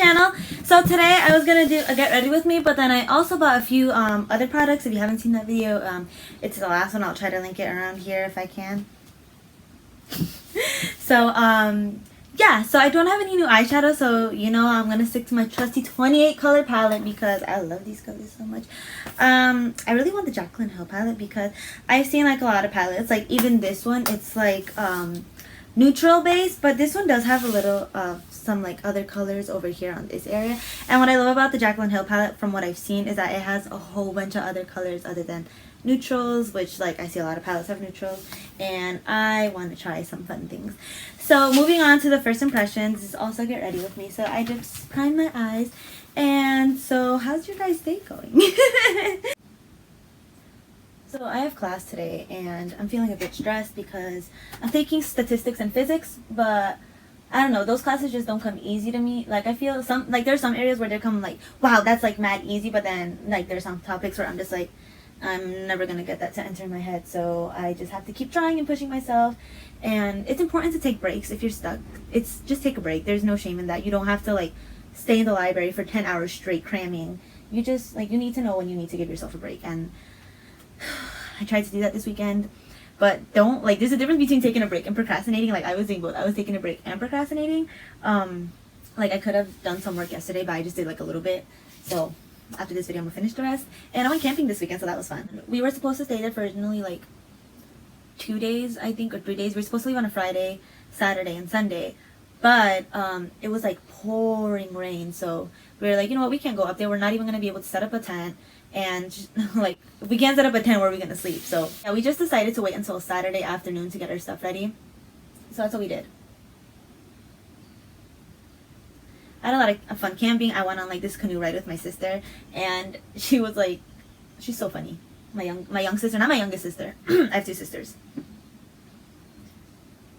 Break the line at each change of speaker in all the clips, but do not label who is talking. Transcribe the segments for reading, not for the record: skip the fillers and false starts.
channel. So today I was gonna do a get ready with me, but then I also bought a few other products. If you haven't seen that video, it's the last one. I'll try to link it around here if I can. So yeah, so I don't have any new eyeshadow, so you know I'm gonna stick to my trusty 28 color palette because I love these colors so much. I really want the Jaclyn Hill palette because I've seen like a lot of palettes, like even this one, it's like neutral base, but this one does have a little some like other colors over here on this area. And what I love about the Jaclyn Hill palette from what I've seen is that it has a whole bunch of other colors other than neutrals, which like I see a lot of palettes have neutrals, and I want to try some fun things. So moving on to the first impressions, this is also get ready with me. So I just primed my eyes, and so how's your guys' day going? So I have class today and I'm feeling a bit stressed because I'm taking statistics and physics, but I don't know, those classes just don't come easy to me. Like I feel some, like there's some areas where they come like, wow, that's like mad easy, but then like there's some topics where I'm just like, I'm never gonna get that to enter my head, so I just have to keep trying and pushing myself. And it's important to take breaks if you're stuck. It's just take a break. There's no shame in that. You don't have to like stay in the library for 10 hours straight cramming. You just like, you need to know when you need to give yourself a break. And I tried to do that this weekend, but don't like, there's a difference between taking a break and procrastinating. Like I was doing both. I was taking a break and procrastinating. Like I could have done some work yesterday, but I just did like a little bit. So after this video I'm gonna finish the rest. And I went camping this weekend, so that was fun. We were supposed to stay there for originally like 2 days, I think, or 3 days. We were supposed to leave on a Friday, Saturday, and Sunday, but it was like pouring rain, so we were like, you know what, we can't go up there. We're not even gonna be able to set up a tent, and just, like if we can't set up a tent, where are we gonna sleep? So yeah, we just decided to wait until Saturday afternoon to get our stuff ready. So that's what we did. I had a lot of fun camping. I went on like this canoe ride with my sister, and she was like, she's so funny. My young sister, not my youngest sister. I have 2 sisters.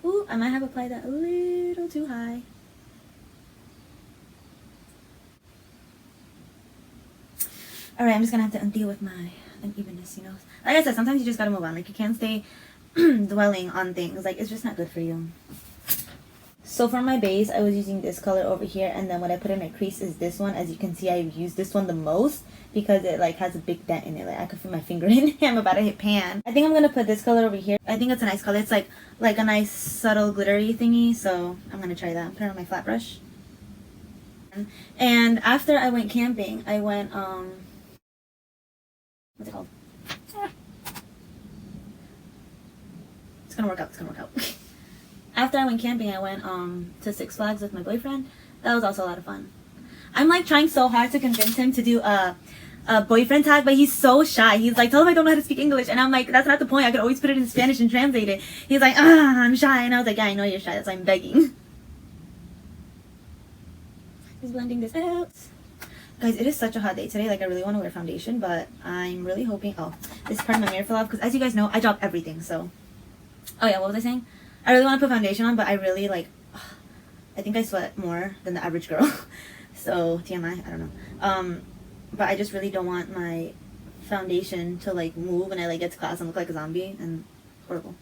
Ooh, I might have applied that a little too high. Alright, I'm just gonna have to deal with my unevenness, you know. Like I said, sometimes you just gotta move on. Like you can't stay dwelling on things. Like it's just not good for you. So for my base, I was using this color over here, and then what I put in my crease is this one. As you can see, I use this one the most because it like has a big dent in it. Like I could fit my finger in it. I'm about to hit pan. I think I'm gonna put this color over here. I think it's a nice color. It's like a nice subtle glittery thingy. So I'm gonna try that. I'm putting it on my flat brush. And after I went camping, I went what's it called? It's gonna work out. It's gonna work out. After I went camping, I went to Six Flags with my boyfriend. That was also a lot of fun. I'm like trying so hard to convince him to do a boyfriend tag, but he's so shy. He's like, tell him I don't know how to speak English. And I'm like, that's not the point. I could always put it in Spanish and translate it. He's like, I'm shy. And I was like, yeah, I know you're shy. That's why I'm begging. Just blending this out. Guys, it is such a hot day today. Like, I really want to wear foundation, but I'm really hoping... Oh, this part of my mirror fell off because, as you guys know, I drop everything, so... Oh, yeah, what was I saying? I really want to put foundation on, but I really, like... I think I sweat more than the average girl. So, TMI, I don't know. But I just really don't want my foundation to, like, move and I, like, get to class and look like a zombie. And horrible.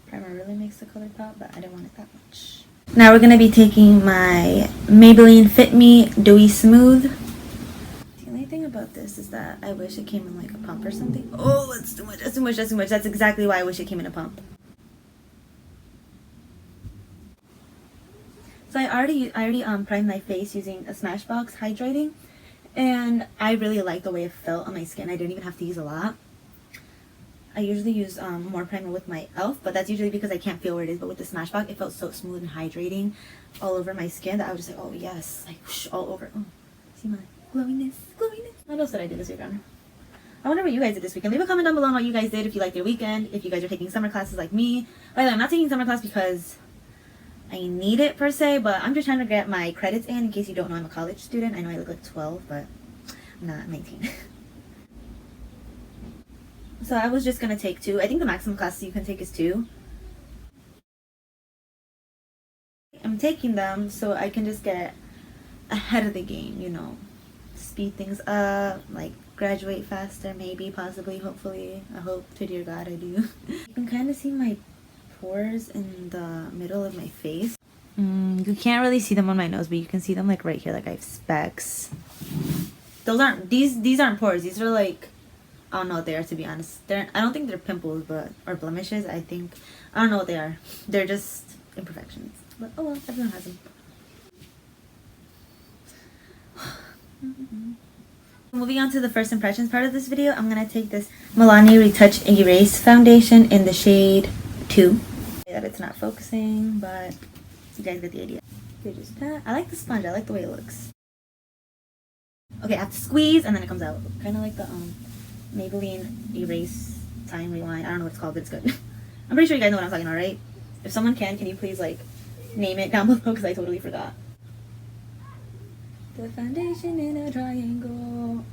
Primer really makes the color pop, but I don't want it that much. Now we're going to be taking my Maybelline Fit Me Dewy Smooth. The only thing about this is that I wish it came in like a pump or something. Oh, that's too much, that's too much, that's too much. That's exactly why I wish it came in a pump. So I already primed my face using a Smashbox Hydrating. And I really like the way it felt on my skin. I didn't even have to use a lot. I usually use more primer with my e.l.f., but that's usually because I can't feel where it is. But with the Smashbox, it felt so smooth and hydrating all over my skin that I was just like, oh yes, like whoosh, all over. Oh, see my glowiness, glowiness. What else did I do this weekend? I wonder what you guys did this weekend. Leave a comment down below on what you guys did, if you liked your weekend, if you guys are taking summer classes like me. By the way, I'm not taking summer class because I need it per se, but I'm just trying to get my credits in case you don't know, I'm a college student. I know I look like 12, but I'm not 19. So I was just going to take 2. I think the maximum classes you can take is 2. I'm taking them so I can just get ahead of the game, you know. Speed things up, like graduate faster, maybe, possibly, hopefully. I hope to dear God I do. You can kind of see my pores in the middle of my face. You can't really see them on my nose, but you can see them like right here, like I have specks. Those aren't, these aren't pores. These are like, I don't know what they are, to be honest. I don't think they're pimples, but, or blemishes. I don't know what they are. They're just imperfections. But oh well, everyone has them. Moving on to the first impressions part of this video, I'm going to take this Milani Retouch Erase Foundation in the shade 2. That it's not focusing, but you guys get the idea. I like the sponge. I like the way it looks. Okay, I have to squeeze and then it comes out. Kind of like the Maybelline Erase Time Rewind. I don't know what it's called, but it's good. I'm pretty sure you guys know what I'm talking about, right? If someone can you please like name it down below because I totally forgot. The foundation in a triangle.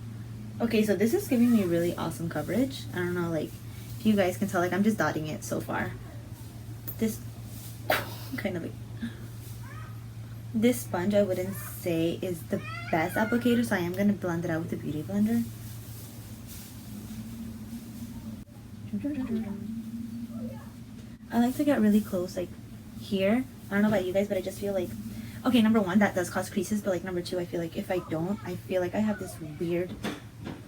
Okay, so this is giving me really awesome coverage. I don't know, like, if you guys can tell, like, I'm just dotting it so far. This kind of like, this sponge I wouldn't say is the best applicator, so I am going to blend it out with the Beauty Blender. I like to get really close, like, here. I don't know about you guys, but I just feel like, okay, number one, that does cause creases, but like number two, I feel like if I don't, I feel like I have this weird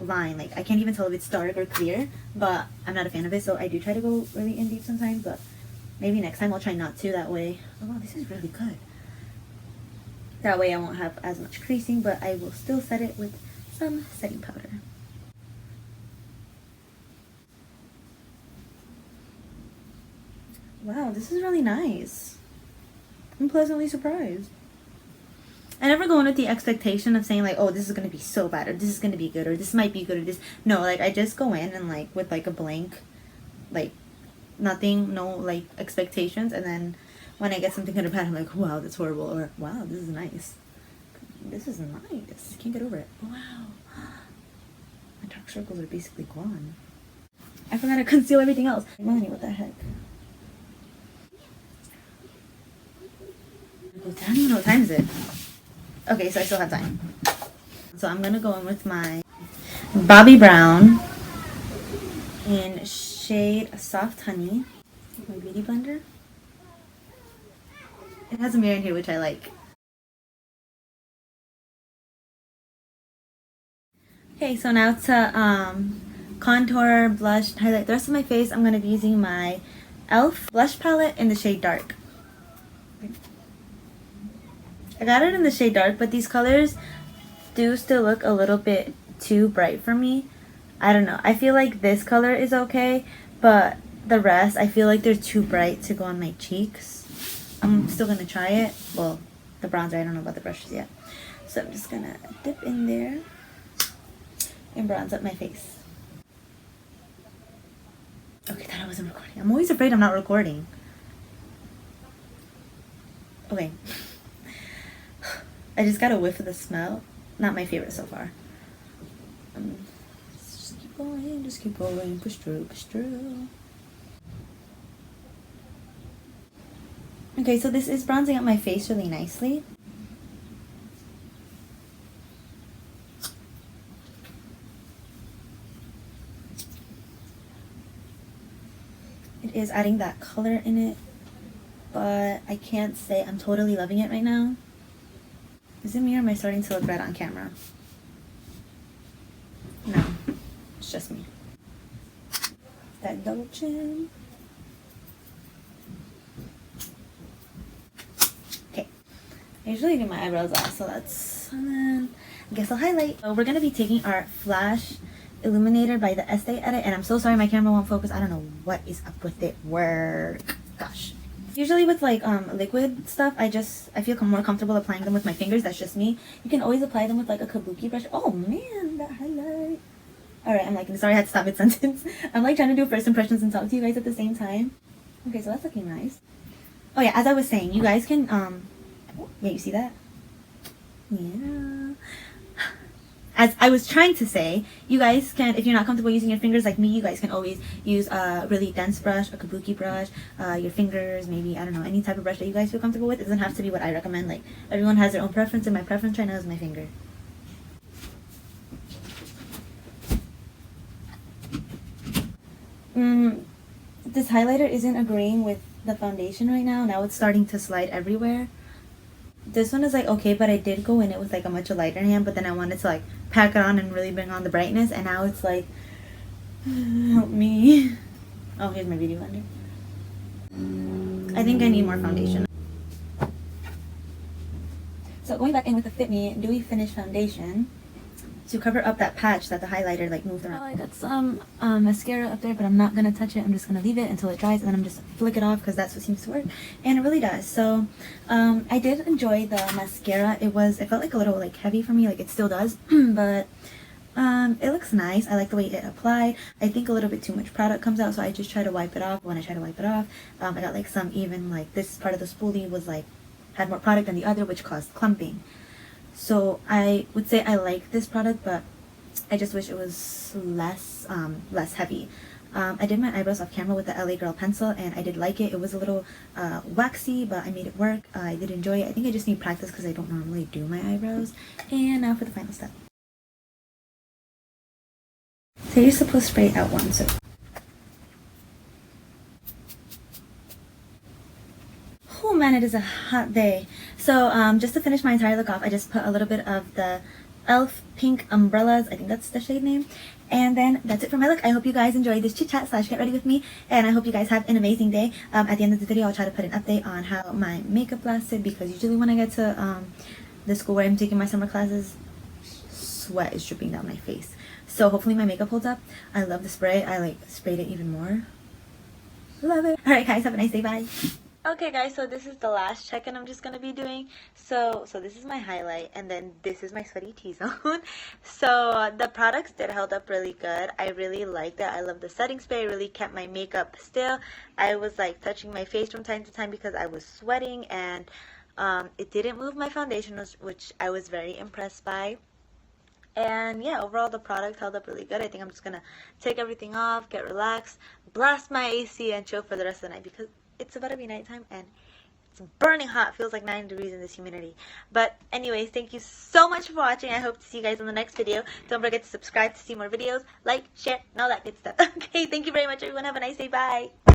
line. Like I can't even tell if it's dark or clear, but I'm not a fan of it, so I do try to go really in deep sometimes, but maybe next time I'll try not to, that way. Oh wow, this is really good. That way I won't have as much creasing, but I will still set it with some setting powder. Wow, this is really nice. I'm pleasantly surprised. I never go in with the expectation of saying like, oh, this is going to be so bad, or this is going to be good, or this might be good, or this. No, like I just go in and like with like a blank, like nothing, no like expectations, and then when I get something good or bad, I'm like, wow, that's horrible, or wow, this is nice. This is nice. Can't get over it. Wow. My dark circles are basically gone. I forgot to conceal everything else. Milani, what the heck? I don't even know what time is it. Okay, so I still have time. So I'm gonna go in with my Bobbi Brown in shade Soft Honey. My Beauty Blender. It has a mirror in here, which I like. Okay, so now to contour, blush, highlight the rest of my face, I'm gonna be using my e.l.f. blush palette in the shade Dark. I got it in the shade Dark, but these colors do still look a little bit too bright for me. I don't know. I feel like this color is okay, but the rest, I feel like they're too bright to go on my cheeks. I'm still going to try it. Well, the bronzer, I don't know about the brushes yet. So I'm just going to dip in there and bronze up my face. Okay, thought I wasn't recording. I'm always afraid I'm not recording. Okay. I just got a whiff of the smell. Not my favorite so far. Just keep going, push through, push through. Okay, so this is bronzing up my face really nicely. It is adding that color in it, but I can't say I'm totally loving it right now. Is it me or am I starting to look red on camera? No, it's just me. That double chin. Okay, I usually do my eyebrows off, so that's, and then I guess I'll highlight. So we're going to be taking our Flash Illuminator by the Este edit, and I'm so sorry my camera won't focus. I don't know what is up with it. Work. Gosh. Usually with like liquid stuff, I feel more comfortable applying them with my fingers. That's just me. You can always apply them with like a kabuki brush. Oh man, that highlight. Alright, I'm like, sorry I had to stop mid-sentence. I'm like trying to do first impressions and talk to you guys at the same time. Okay, so that's looking nice. Oh yeah, as I was saying, you guys can, yeah, you see that? Yeah. As I was trying to say, you guys can, if you're not comfortable using your fingers like me, you guys can always use a really dense brush, a kabuki brush, your fingers, maybe, I don't know, any type of brush that you guys feel comfortable with. It doesn't have to be what I recommend. Like, everyone has their own preference, and my preference right now is my finger. This highlighter isn't agreeing with the foundation right now. Now it's starting to slide everywhere. This one is like okay, but I did go in it with like a much lighter hand, but then I wanted to like pack it on and really bring on the brightness, and now it's like help me. Oh, here's my beauty blender. I think I need more foundation. So going back in with the Fit Me Dewey Finish Foundation to cover up that patch that the highlighter like moved around. Oh, I got some mascara up there, but I'm not gonna touch it. I'm just gonna leave it until it dries, and then I'm just flick it off because that's what seems to work, and it really does. So I did enjoy the mascara. It felt like a little like heavy for me, like it still does, but it looks nice. I like the way it applied. I think a little bit too much product comes out, so I just try to wipe it off. When I try to wipe it off, I got like some, even like this part of the spoolie was like had more product than the other, which caused clumping. So I would say I like this product, but I just wish it was less heavy. I did my eyebrows off camera with the LA Girl pencil, and I did like it. It was a little waxy, but I made it work. I did enjoy it. I think I just need practice because I don't normally do my eyebrows. And now for the final step. So you're supposed to spray out one, so. Oh man, it is a hot day. So just to finish my entire look off, I just put a little bit of the e.l.f. pink umbrellas. I think that's the shade name. And then that's it for my look. I hope you guys enjoyed this chit chat / get ready with me, and I hope you guys have an amazing day. At the end of the video, I'll try to put an update on how my makeup lasted, because usually when I get to the school where I'm taking my summer classes, sweat is dripping down my face. So hopefully my makeup holds up. I love the spray. I like sprayed it even more. Love it. Alright guys, have a nice day. Bye. Okay guys, so this is the last check-in I'm just gonna be doing. So this is my highlight, and then this is my sweaty T-zone. So the products did held up really good. I really liked it. I love the setting spray. It really kept my makeup still. I was like touching my face from time to time because I was sweating, and it didn't move my foundation, which I was very impressed by. And yeah, overall the product held up really good. I think I'm just gonna take everything off, get relaxed, blast my AC, and chill for the rest of the night, because it's about to be nighttime and it's burning hot. Feels like 90 degrees in this humidity. But anyways, thank you so much for watching. I hope to see you guys in the next video. Don't forget to subscribe to see more videos, like, share, and all that good stuff. Okay, thank you very much everyone. Have a nice day. Bye.